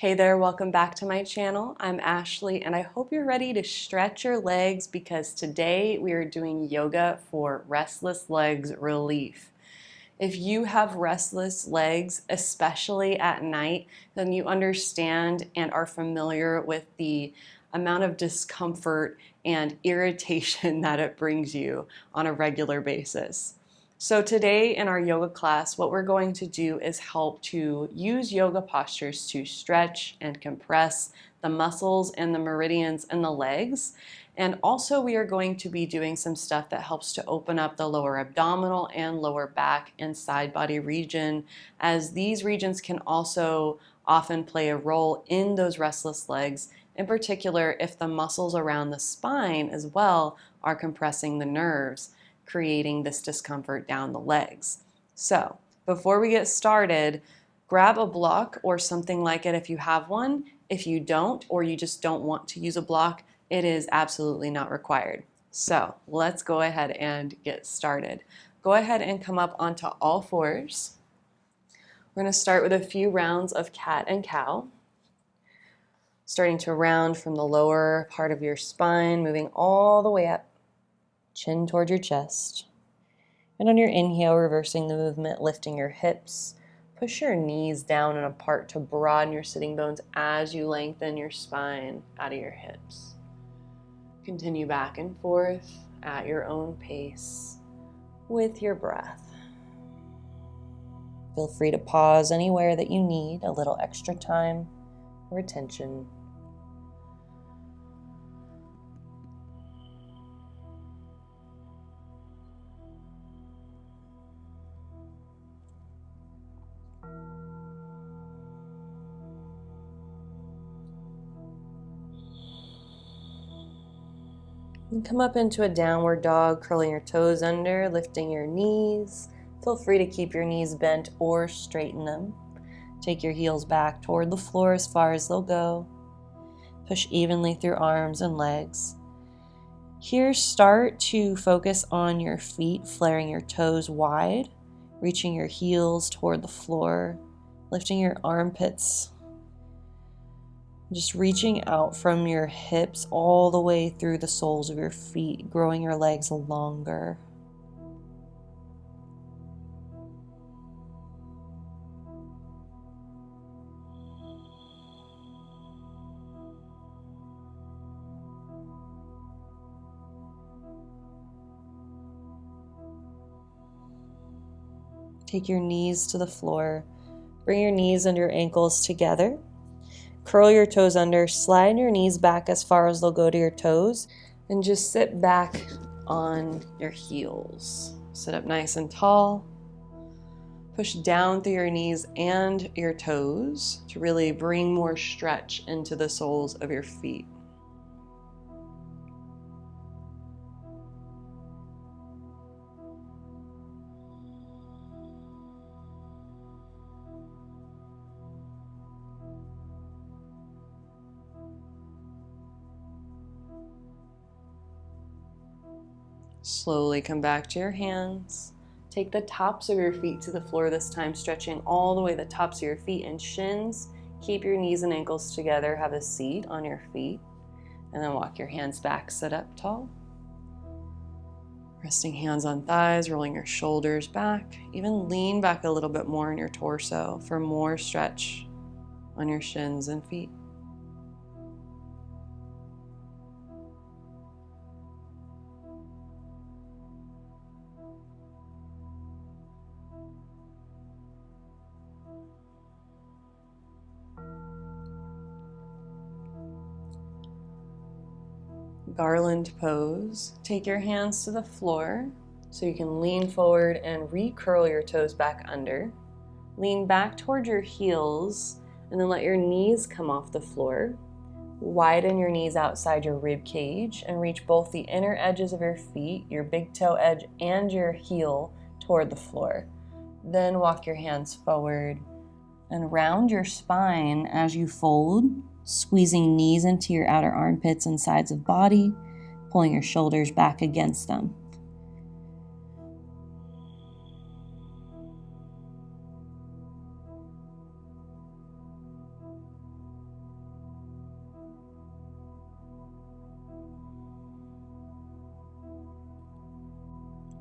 Hey there, welcome back to my channel. I'm Ashley and I hope you're ready to stretch your legs because today we are doing yoga for restless legs relief. If you have restless legs, especially at night, then you understand and are familiar with the amount of discomfort and irritation that it brings you on a regular basis. So today in our yoga class, what we're going to do is help to use yoga postures to stretch and compress the muscles and the meridians in the legs. And also we are going to be doing some stuff that helps to open up the lower abdominal and lower back and side body region, as these regions can also often play a role in those restless legs, in particular if the muscles around the spine as well are compressing the nerves, creating this discomfort down the legs. So before we get started, grab a block or something like it if you have one. If you don't, or you just don't want to use a block, it is absolutely not required. So let's go ahead and get started. Go ahead and come up onto all fours. We're going to start with a few rounds of cat and cow. Starting to round from the lower part of your spine, moving all the way up, chin toward your chest. And on your inhale, reversing the movement, lifting your hips. Push your knees down and apart to broaden your sitting bones as you lengthen your spine out of your hips. Continue back and forth at your own pace with your breath. Feel free to pause anywhere that you need a little extra time or attention. And come up into a downward dog, curling your toes under, lifting your knees. Feel free to keep your knees bent or straighten them. Take your heels back toward the floor as far as they'll go. Push evenly through arms and legs. Here, start to focus on your feet, flaring your toes wide, reaching your heels toward the floor, lifting your armpits. Just reaching out from your hips all the way through the soles of your feet, growing your legs longer. Take your knees to the floor. Bring your knees and your ankles together. Curl your toes under, slide your knees back as far as they'll go to your toes, and just sit back on your heels. Sit up nice and tall. Push down through your knees and your toes to really bring more stretch into the soles of your feet. Slowly come back to your hands. Take the tops of your feet to the floor this time, stretching all the way the tops of your feet and shins. Keep your knees and ankles together. Have a seat on your feet. And then walk your hands back, sit up tall. Resting hands on thighs, rolling your shoulders back. Even lean back a little bit more in your torso for more stretch on your shins and feet. Garland pose. Take your hands to the floor so you can lean forward and recurl your toes back under. Lean back toward your heels and then let your knees come off the floor. Widen your knees outside your rib cage and reach both the inner edges of your feet, your big toe edge and your heel toward the floor. Then walk your hands forward and round your spine as you fold, squeezing knees into your outer armpits and sides of body, pulling your shoulders back against them.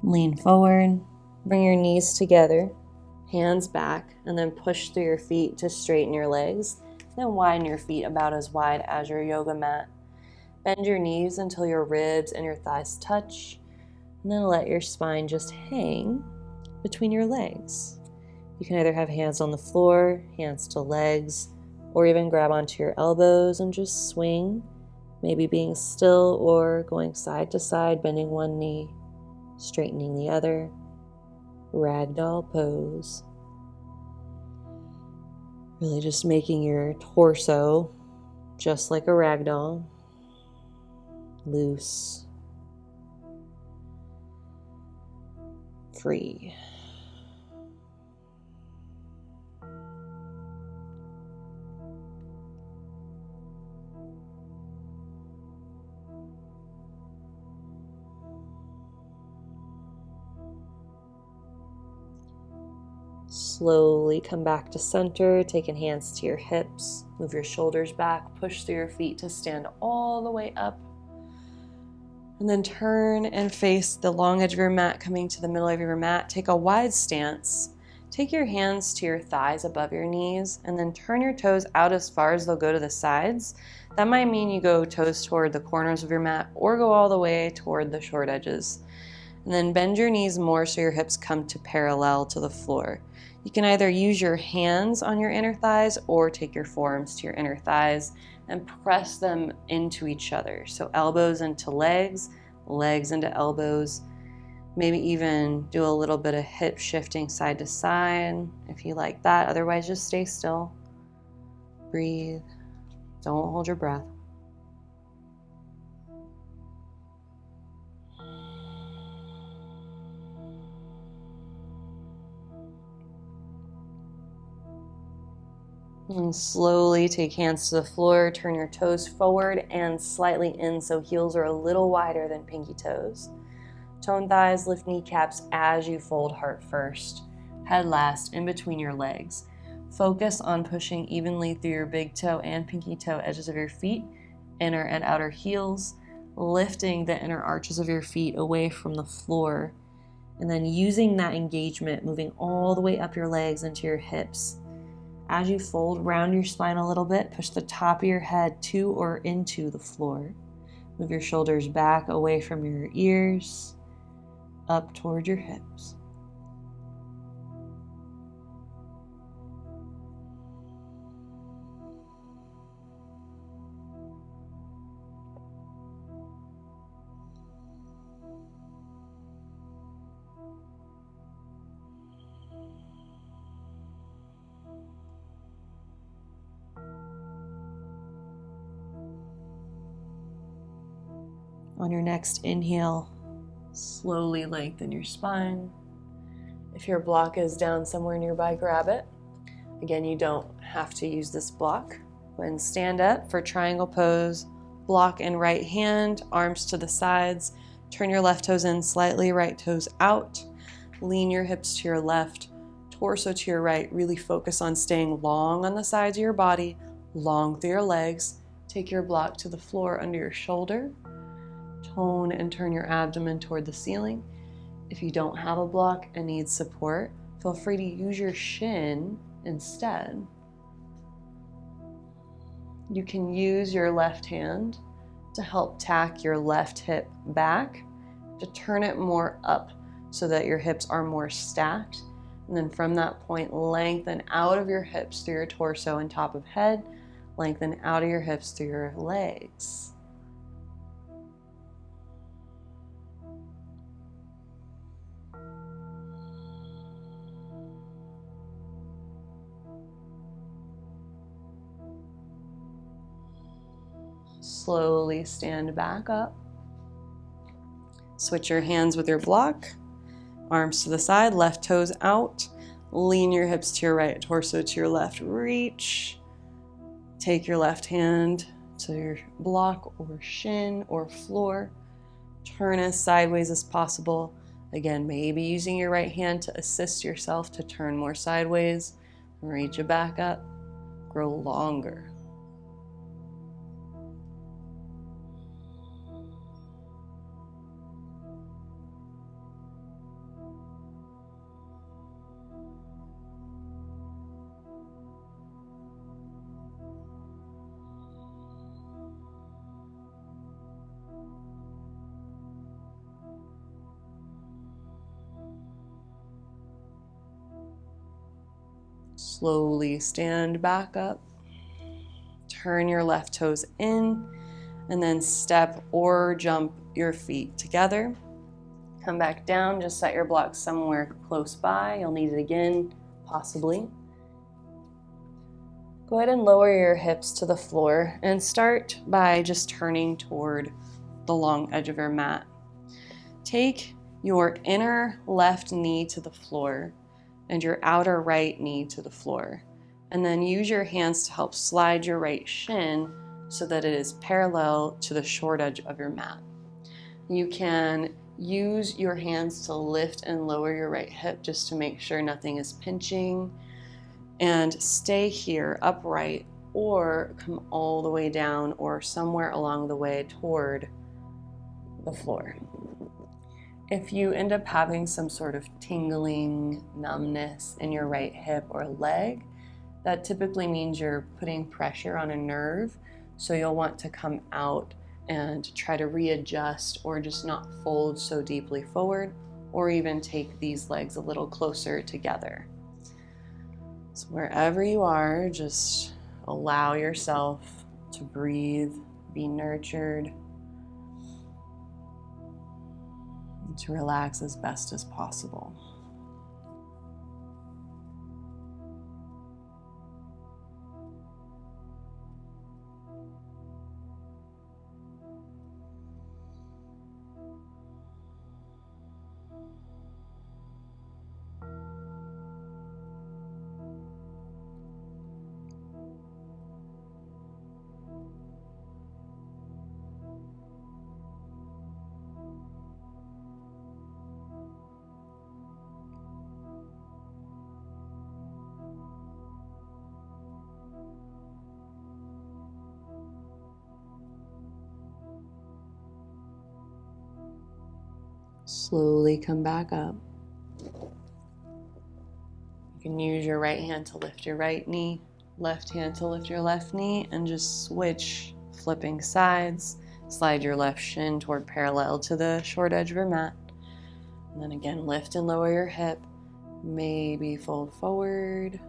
Lean forward, bring your knees together, hands back, and then push through your feet to straighten your legs. Then widen your feet about as wide as your yoga mat. Bend your knees until your ribs and your thighs touch, and then let your spine just hang between your legs. You can either have hands on the floor, hands to legs, or even grab onto your elbows and just swing, maybe being still or going side to side, bending one knee, straightening the other. Ragdoll pose. Really just making your torso just like a ragdoll. Loose. Free. Slowly come back to center, taking hands to your hips. Move your shoulders back, push through your feet to stand all the way up. And then turn and face the long edge of your mat, coming to the middle of your mat. Take a wide stance. Take your hands to your thighs above your knees, and then turn your toes out as far as they'll go to the sides. That might mean you go toes toward the corners of your mat or go all the way toward the short edges. And then bend your knees more so your hips come to parallel to the floor. You can either use your hands on your inner thighs or take your forearms to your inner thighs and press them into each other. So elbows into legs, legs into elbows. Maybe even do a little bit of hip shifting side to side if you like that. Otherwise, just stay still. Breathe. Don't hold your breath. And slowly take hands to the floor, turn your toes forward and slightly in so heels are a little wider than pinky toes. Tone thighs, lift kneecaps as you fold heart first. Head last, in between your legs. Focus on pushing evenly through your big toe and pinky toe edges of your feet, inner and outer heels, lifting the inner arches of your feet away from the floor, and then using that engagement, moving all the way up your legs into your hips. As you fold, round your spine a little bit, push the top of your head to or into the floor. Move your shoulders back away from your ears, up toward your hips. On your next inhale, slowly lengthen your spine. If your block is down somewhere nearby, grab it. Again, you don't have to use this block. Go ahead and stand up for triangle pose. Block in right hand, arms to the sides. Turn your left toes in slightly, right toes out. Lean your hips to your left, torso to your right. Really focus on staying long on the sides of your body, long through your legs. Take your block to the floor under your shoulder. Tone and turn your abdomen toward the ceiling. If you don't have a block and need support, feel free to use your shin instead. You can use your left hand to help tack your left hip back, to turn it more up so that your hips are more stacked. And then from that point, lengthen out of your hips through your torso and top of head, lengthen out of your hips through your legs. Slowly stand back up. Switch your hands with your block. Arms to the side, left toes out. Lean your hips to your right, torso to your left. Reach. Take your left hand to your block or shin or floor. Turn as sideways as possible. Again, maybe using your right hand to assist yourself to turn more sideways. Reach it back up. Grow longer. Slowly stand back up. Turn your left toes in and then step or jump your feet together. Come back down, just set your block somewhere close by. You'll need it again, possibly. Go ahead and lower your hips to the floor and start by just turning toward the long edge of your mat. Take your inner left knee to the floor and your outer right knee to the floor. And then use your hands to help slide your right shin so that it is parallel to the short edge of your mat. You can use your hands to lift and lower your right hip just to make sure nothing is pinching. And stay here upright or come all the way down or somewhere along the way toward the floor. If you end up having some sort of tingling, numbness in your right hip or leg, that typically means you're putting pressure on a nerve, so you'll want to come out and try to readjust or just not fold so deeply forward, or even take these legs a little closer together. So wherever you are, just allow yourself to breathe, be nurtured, and to relax as best as possible. Slowly come back up. You can use your right hand to lift your right knee, left hand to lift your left knee, and just switch, flipping sides. Slide your left shin toward parallel to the short edge of your mat. And then again, lift and lower your hip. Maybe fold forward.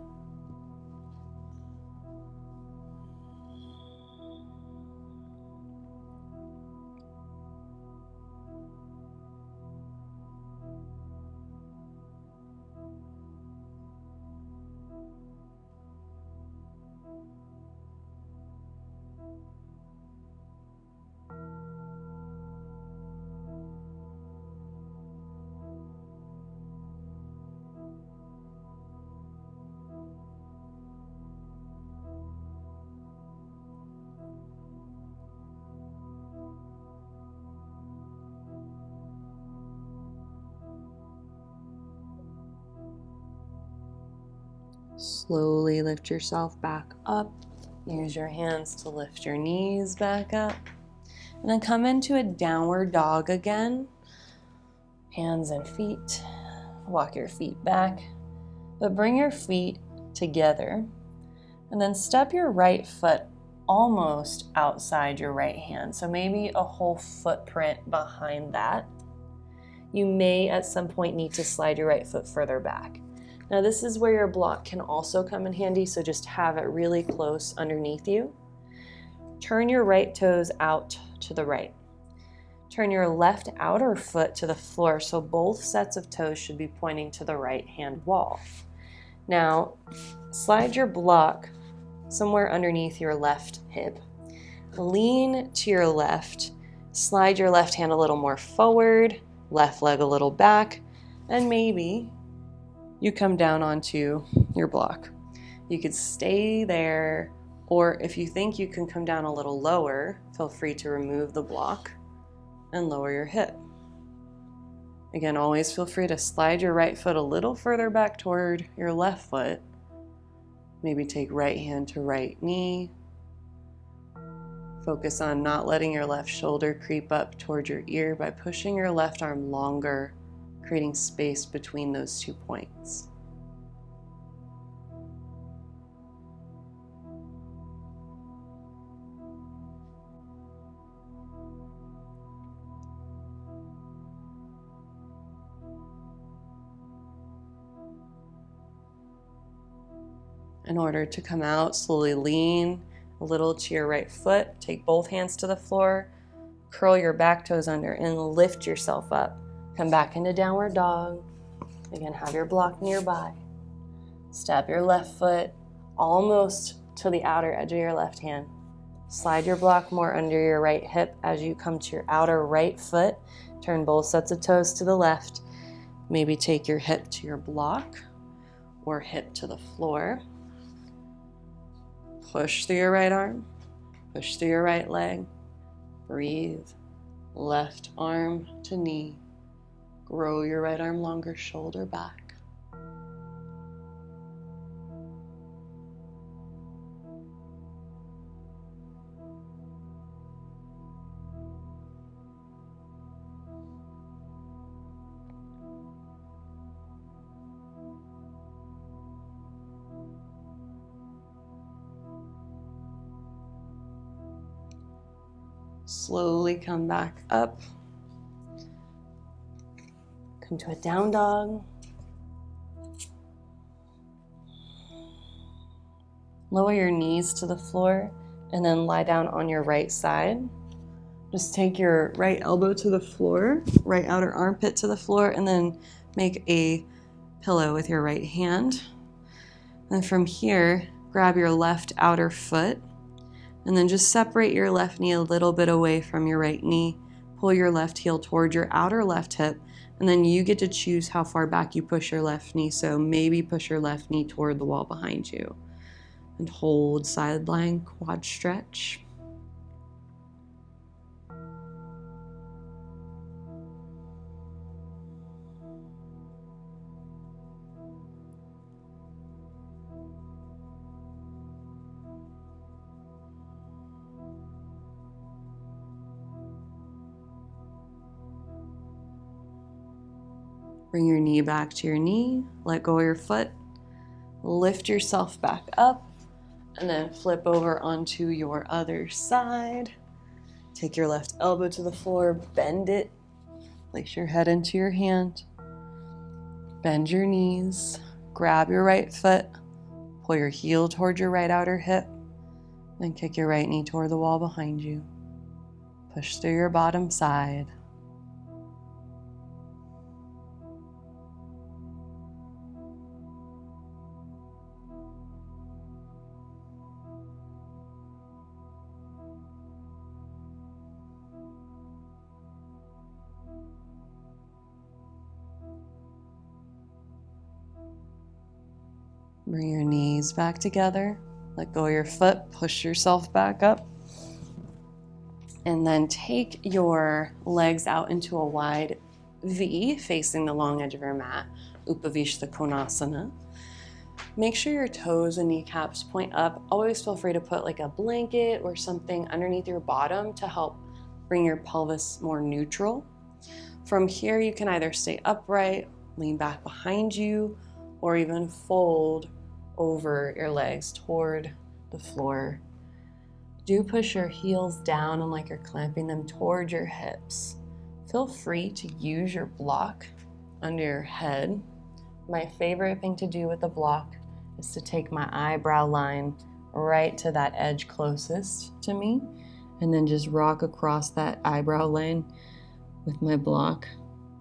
Slowly lift yourself back up. Use your hands to lift your knees back up. And then come into a downward dog again. Hands and feet. Walk your feet back. But bring your feet together. And then step your right foot almost outside your right hand. So maybe a whole footprint behind that. You may at some point need to slide your right foot further back. Now this is where your block can also come in handy, so just have it really close underneath you. Turn your right toes out to the right. Turn your left outer foot to the floor, so both sets of toes should be pointing to the right hand wall. Now, slide your block somewhere underneath your left hip. Lean to your left. Slide your left hand a little more forward, left leg a little back, and maybe you come down onto your block. You could stay there, or if you think you can come down a little lower, feel free to remove the block and lower your hip. Again, always feel free to slide your right foot a little further back toward your left foot. Maybe take right hand to right knee. Focus on not letting your left shoulder creep up toward your ear by pushing your left arm longer, creating space between those 2 points. In order to come out, slowly lean a little to your right foot. Take both hands to the floor. Curl your back toes under and lift yourself up. Come back into downward dog. Again, have your block nearby. Step your left foot almost to the outer edge of your left hand. Slide your block more under your right hip as you come to your outer right foot. Turn both sets of toes to the left. Maybe take your hip to your block or hip to the floor. Push through your right arm. Push through your right leg. Breathe. Left arm to knee. Grow your right arm longer, shoulder back. Slowly come back up. Come to a down dog. Lower your knees to the floor and then lie down on your right side. Just take your right elbow to the floor, right outer armpit to the floor, and then make a pillow with your right hand. And from here, grab your left outer foot and then just separate your left knee a little bit away from your right knee. Pull your left heel toward your outer left hip, and then you get to choose how far back you push your left knee. So maybe push your left knee toward the wall behind you. And hold side lying quad stretch. Bring your knee back to your knee, let go of your foot, lift yourself back up, and then flip over onto your other side. Take your left elbow to the floor, bend it, place your head into your hand, bend your knees, grab your right foot, pull your heel toward your right outer hip, then kick your right knee toward the wall behind you. Push through your bottom side. Bring your knees back together. Let go of your foot. Push yourself back up. And then take your legs out into a wide V facing the long edge of your mat, Upavishta Konasana. Make sure your toes and kneecaps point up. Always feel free to put like a blanket or something underneath your bottom to help bring your pelvis more neutral. From here, you can either stay upright, lean back behind you, or even fold over your legs toward the floor. Do push your heels down and like you're clamping them toward your hips. Feel free to use your block under your head. My favorite thing to do with the block is to take my eyebrow line right to that edge closest to me and then just rock across that eyebrow line with my block.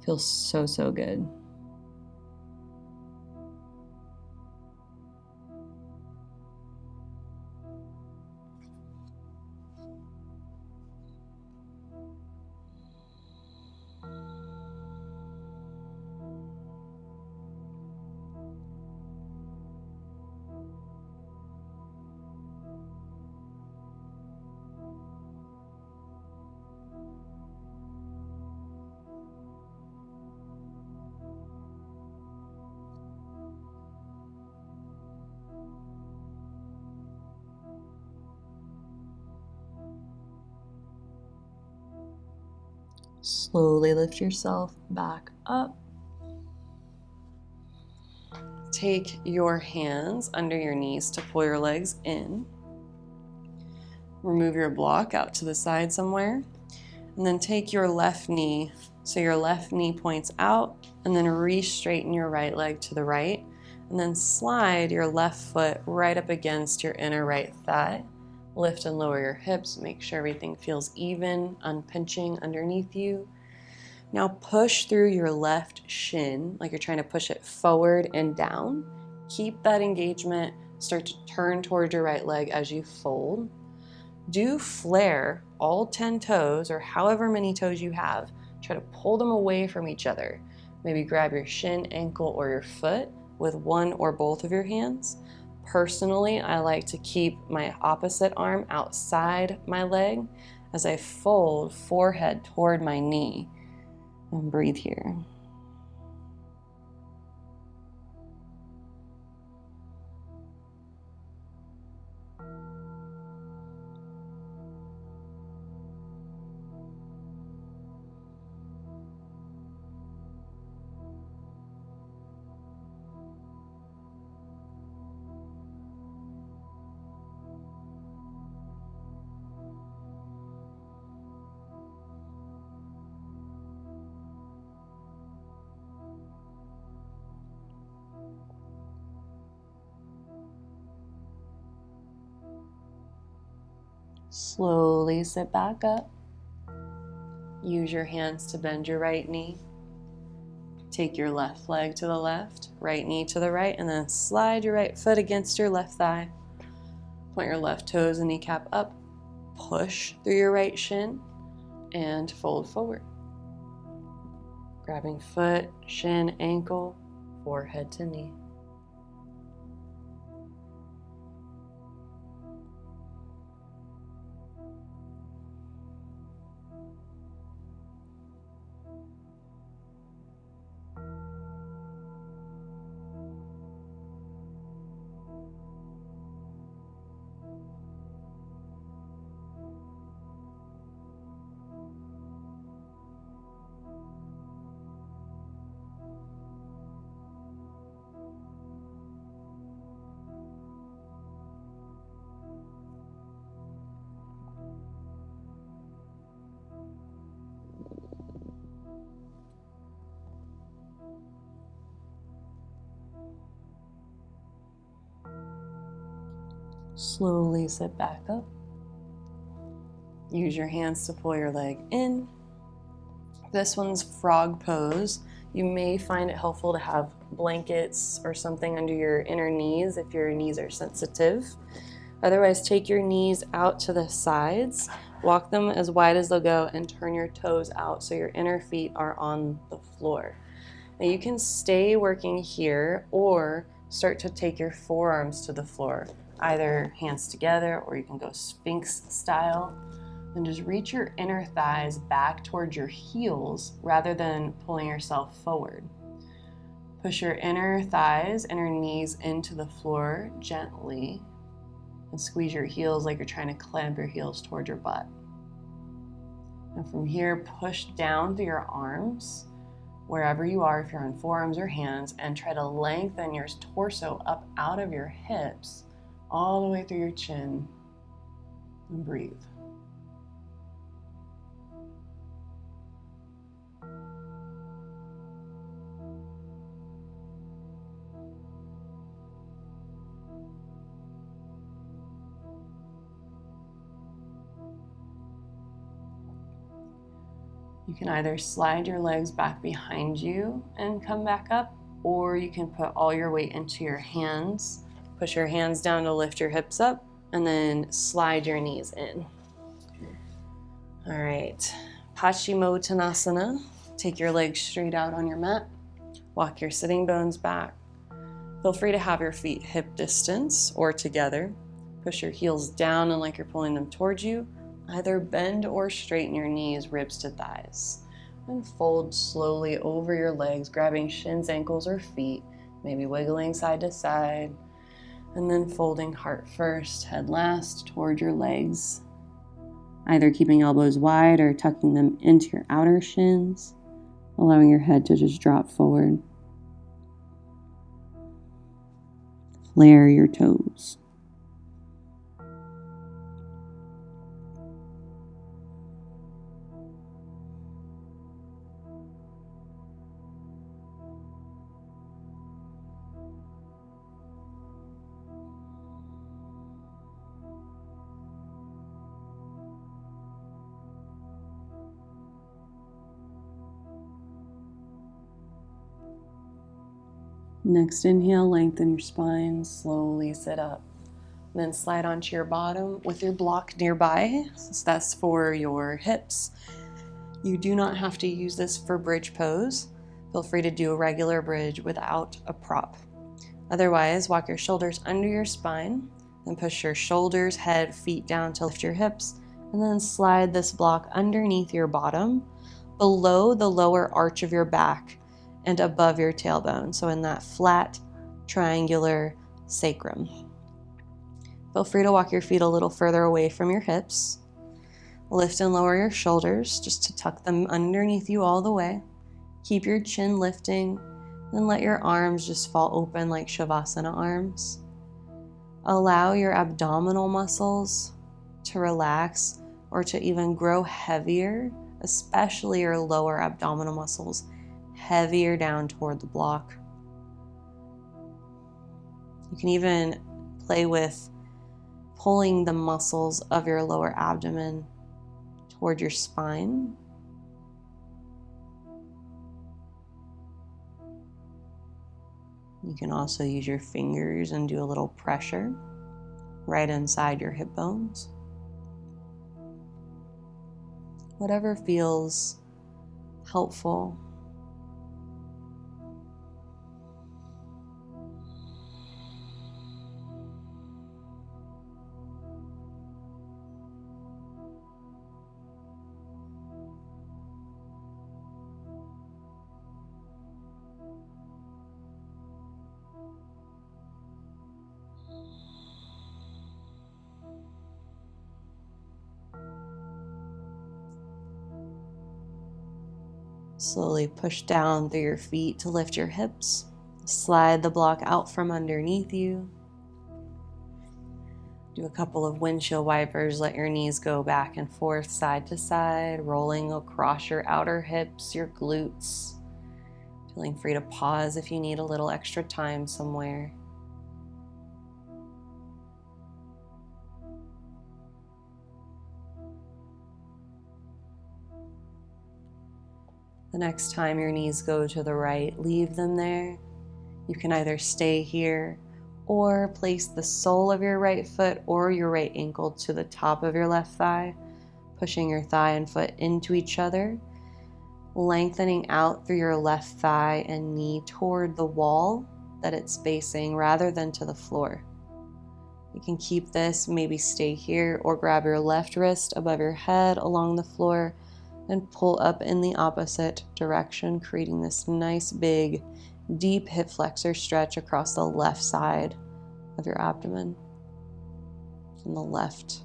Feels so, so good. Slowly lift yourself back up. Take your hands under your knees to pull your legs in. Remove your block out to the side somewhere. And then take your left knee, so your left knee points out, and then re-straighten your right leg to the right. And then slide your left foot right up against your inner right thigh. Lift and lower your hips. Make sure everything feels even, unpinching underneath you. Now push through your left shin like you're trying to push it forward and down. Keep that engagement. Start to turn towards your right leg as you fold. Do flare all 10 toes or however many toes you have. Try to pull them away from each other. Maybe grab your shin, ankle, or your foot with one or both of your hands. Personally, I like to keep my opposite arm outside my leg as I fold forehead toward my knee. And breathe here. Slowly sit back up. Use your hands to bend your right knee. Take your left leg to the left, right knee to the right, and then slide your right foot against your left thigh. Point your left toes and kneecap up. Push through your right shin and fold forward. Grabbing foot, shin, ankle, forehead to knee. Slowly sit back up. Use your hands to pull your leg in. This one's frog pose. You may find it helpful to have blankets or something under your inner knees if your knees are sensitive. Otherwise, take your knees out to the sides, walk them as wide as they'll go, and turn your toes out so your inner feet are on the floor. Now you can stay working here or start to take your forearms to the floor, either hands together or you can go Sphinx style. And just reach your inner thighs back towards your heels rather than pulling yourself forward. Push your inner thighs, inner knees into the floor gently and squeeze your heels like you're trying to clamp your heels toward your butt. And from here, push down through your arms, wherever you are, if you're on forearms or hands, and try to lengthen your torso up out of your hips, all the way through your chin, and breathe. You can either slide your legs back behind you and come back up, or you can put all your weight into your hands. Push your hands down to lift your hips up, and then slide your knees in. All right, Paschimottanasana. Take your legs straight out on your mat. Walk your sitting bones back. Feel free to have your feet hip distance or together. Push your heels down and like you're pulling them towards you. Either bend or straighten your knees, ribs to thighs. And fold slowly over your legs, grabbing shins, ankles, or feet, maybe wiggling side to side. And then folding heart first, head last, toward your legs. Either keeping elbows wide or tucking them into your outer shins, allowing your head to just drop forward. Flare your toes. Next inhale, lengthen your spine, slowly sit up. Then slide onto your bottom with your block nearby. So that's for your hips. You do not have to use this for bridge pose. Feel free to do a regular bridge without a prop. Otherwise, walk your shoulders under your spine, then push your shoulders, head, feet down to lift your hips, and then slide this block underneath your bottom, below the lower arch of your back and above your tailbone. So in that flat, triangular sacrum. Feel free to walk your feet a little further away from your hips. Lift and lower your shoulders just to tuck them underneath you all the way. Keep your chin lifting, then let your arms just fall open like Shavasana arms. Allow your abdominal muscles to relax or to even grow heavier, especially your lower abdominal muscles, heavier down toward the block. You can even play with pulling the muscles of your lower abdomen toward your spine. You can also use your fingers and do a little pressure right inside your hip bones. Whatever feels helpful. Slowly push down through your feet to lift your hips. Slide the block out from underneath you. Do a couple of windshield wipers. Let your knees go back and forth, side to side, rolling across your outer hips, your glutes. Feeling free to pause if you need a little extra time somewhere. The next time your knees go to the right, leave them there. You can either stay here or place the sole of your right foot or your right ankle to the top of your left thigh, pushing your thigh and foot into each other, lengthening out through your left thigh and knee toward the wall that it's facing rather than to the floor. You can keep this, maybe stay here, or grab your left wrist above your head along the floor and pull up in the opposite direction, creating this nice big deep hip flexor stretch across the left side of your abdomen and the left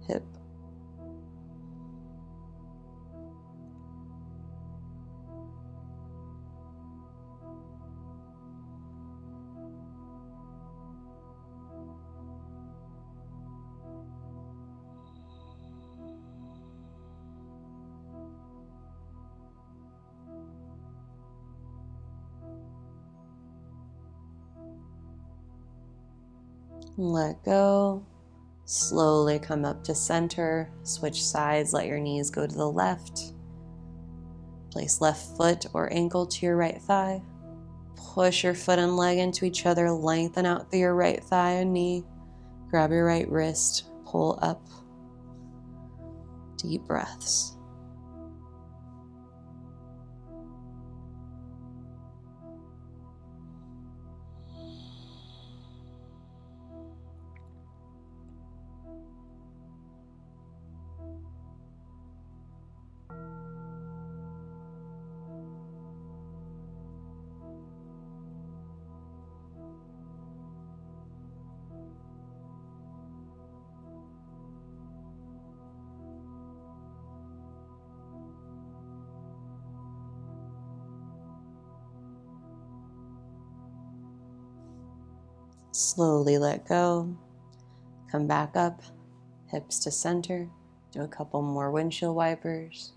hip. Let go. Slowly come up to center. Switch sides. Let your knees go to the left. Place left foot or ankle to your right thigh. Push your foot and leg into each other. Lengthen out through your right thigh and knee. Grab your right wrist. Pull up. Deep breaths. Slowly let go. Come back up. Hips to center. Do a couple more windshield wipers.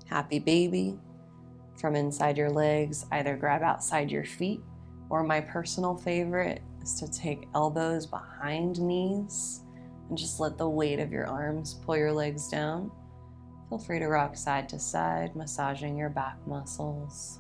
Happy baby. From inside your legs, either grab outside your feet, or my personal favorite is to take elbows behind knees and just let the weight of your arms pull your legs down. Feel free to rock side to side, massaging your back muscles.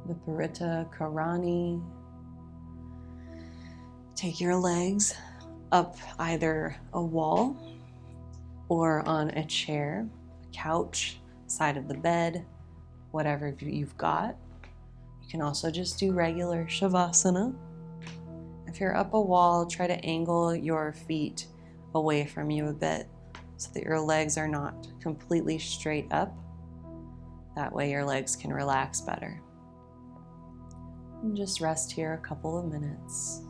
Viparita Karani. Take your legs up either a wall or on a chair, a couch, side of the bed, whatever you've got. You can also just do regular Shavasana. If you're up a wall, try to angle your feet away from you a bit so that your legs are not completely straight up. That way your legs can relax better. And just rest here a couple of minutes.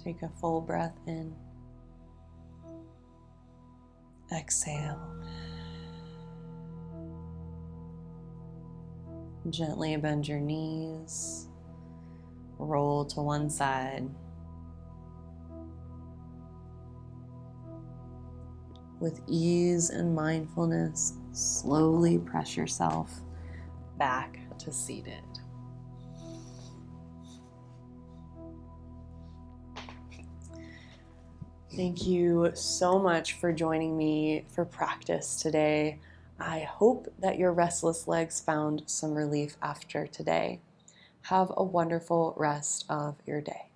Take a full breath in. Exhale. Gently bend your knees. Roll to one side. With ease and mindfulness, slowly press yourself back to seated. Thank you so much for joining me for practice today. I hope that your restless legs found some relief after today. Have a wonderful rest of your day.